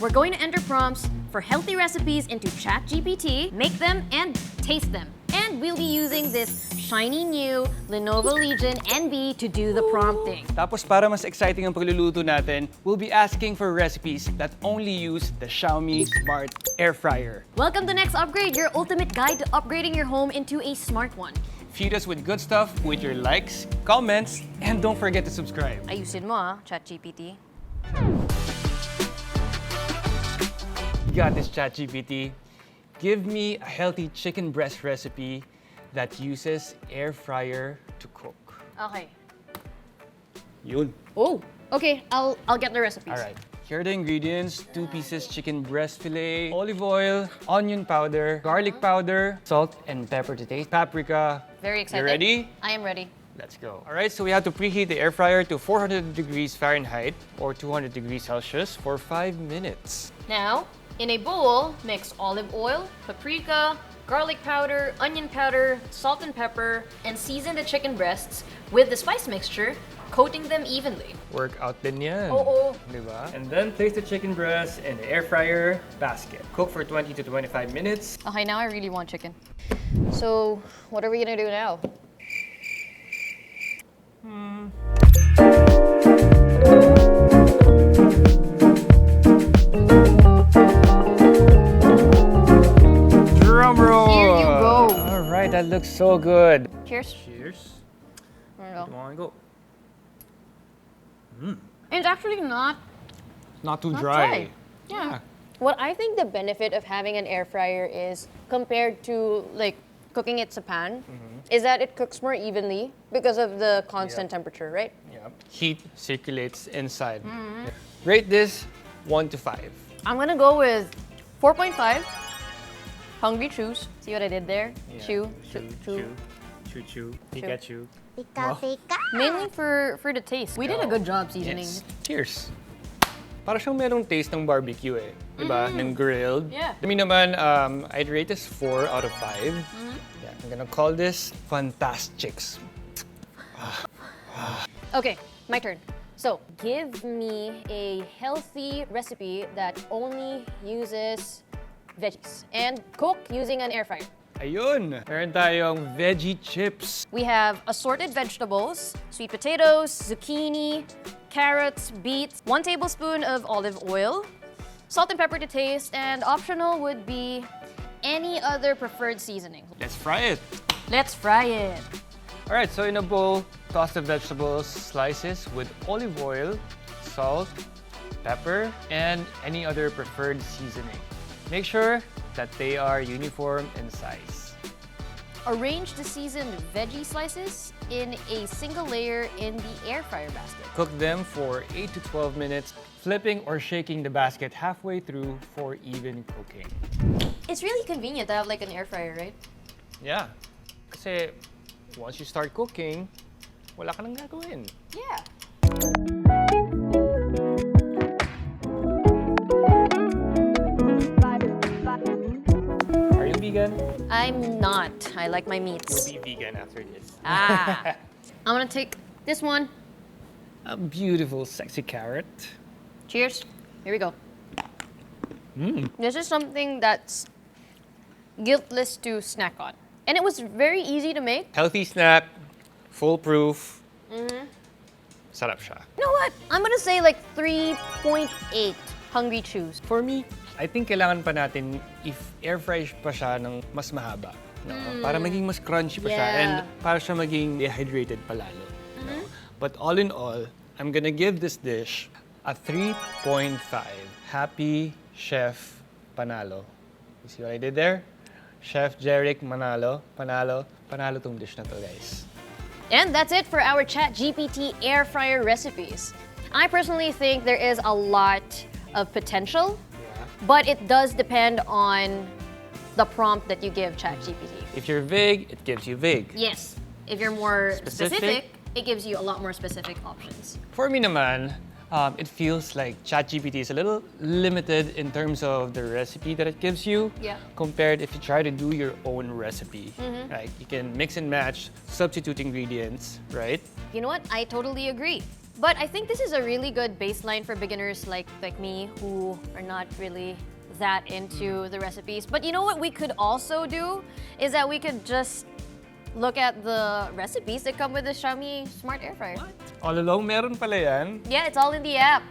We're going to enter prompts for healthy recipes into ChatGPT, make them and taste them. And we'll be using this shiny new Lenovo Legion NB to do the prompting. Tapos para mas exciting ang pagluluto natin, we'll be asking for recipes that only use the Xiaomi Smart Air Fryer. Welcome to Next Upgrade, your ultimate guide to upgrading your home into a smart one. Feed us with good stuff with your likes, comments, and don't forget to subscribe. Ayusin mo ChatGPT. You got this, ChatGPT. Give me a healthy chicken breast recipe that uses air fryer to cook. Okay. Yun. Oh, okay. I'll get the recipes. All right. Here are the ingredients: 2 pieces chicken breast fillet, olive oil, onion powder, garlic powder, salt and pepper to taste, paprika. Very excited. You ready? I am ready. Let's go. All right, so we have to preheat the air fryer to 400 degrees Fahrenheit or 200 degrees Celsius for 5 minutes. Now, in a bowl, mix olive oil, paprika, garlic powder, onion powder, salt and pepper, and season the chicken breasts with the spice mixture, coating them evenly. Work out din yan. Oo. Diba? And then place the chicken breast in the air fryer basket. Cook for 20 to 25 minutes. Okay, now I really want chicken. So, what are we gonna do now? Drum roll! Here you go. All right, that looks so good. Cheers. Cheers. There you go. Come on, go. It's actually not Not too dry. dry. Yeah. What I think the benefit of having an air fryer is, compared to like cooking it sa pan, is that it cooks more evenly because of the constant temperature, right? Yeah. Heat circulates inside. Rate this 1 to 5. I'm gonna go with 4.5. Hungry chews. See what I did there? Chew. Choo. Pikachu. Pika-pika. Mainly for the taste. We did a good job seasoning. Yes. Cheers. Para siyang merong taste ng barbecue eh. Diba? Ng grilled. Yeah. I mean naman, I'd rate this 4 out of 5. Yeah, I'm gonna call this Fantastics. Okay, my turn. So, give me a healthy recipe that only uses veggies and cook using an air fryer. Ayun! Meron tayong Veggie Chips. We have assorted vegetables, sweet potatoes, zucchini, carrots, beets, 1 tablespoon of olive oil, salt and pepper to taste, and optional would be any other preferred seasoning. Let's fry it. Let's fry it. All right, so in a bowl, toss the vegetables slices with olive oil, salt, pepper, and any other preferred seasoning. Make sure that they are uniform in size. Arrange the seasoned veggie slices in a single layer in the air fryer basket. Cook them for 8 to 12 minutes, flipping or shaking the basket halfway through for even cooking. It's really convenient to have like an air fryer, right? Yeah, kasi once you start cooking, wala ka nang gagawin. Yeah. Are you vegan? I'm not. I like my You'll meats. be vegan after this. Ah. I'm gonna take this one. A beautiful, sexy carrot. Cheers. Here we go. This is something that's guiltless to snack on. And it was very easy to make. Healthy snack, foolproof. Sarap siya. You know what? I'm gonna say like 3.8 hungry chews. For me, I think kailangan pa natin if air fry pa siya ng mas mahaba. No? Para maging mas crunchy pa siya Yeah. and para siya maging dehydrated palalo. No? But all in all, I'm gonna give this dish a 3.5. Happy Chef Panalo. You see what I did there? Chef Jeric Manalo. Panalo tong dish na to, guys. And that's it for our ChatGPT air fryer recipes. I personally think there is a lot of potential, but it does depend on the prompt that you give ChatGPT. If you're vague, it gives you vague. Yes, if you're more Specific? specific, it gives you a lot more specific options. For me naman, it feels like ChatGPT is a little limited in terms of the recipe that it gives you. Yeah. Compared if you try to do your own recipe. Right? You can mix and match, substitute ingredients, right? You know what? I totally agree. But I think this is a really good baseline for beginners like me who are not really that into the recipes. But you know what we could also do is that we could just look at the recipes that come with the Xiaomi Smart Air Fryer. What? All along, meron pala yan? Yeah, it's all in the app.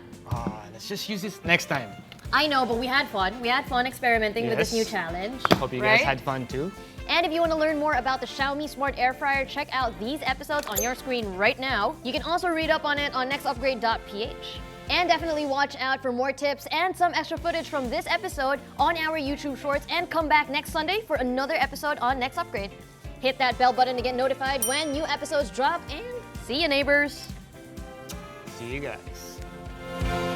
Let's just use this next time. I know, but we had fun. We had fun experimenting with this new Yes. challenge. Hope you right? guys had fun too. And if you want to learn more about the Xiaomi Smart Air Fryer, check out these episodes on your screen right now. You can also read up on it on nextupgrade.ph. And definitely watch out for more tips and some extra footage from this episode on our YouTube Shorts, and come back next Sunday for another episode on Next Upgrade. Hit that bell button to get notified when new episodes drop, and see you, neighbors! See you guys.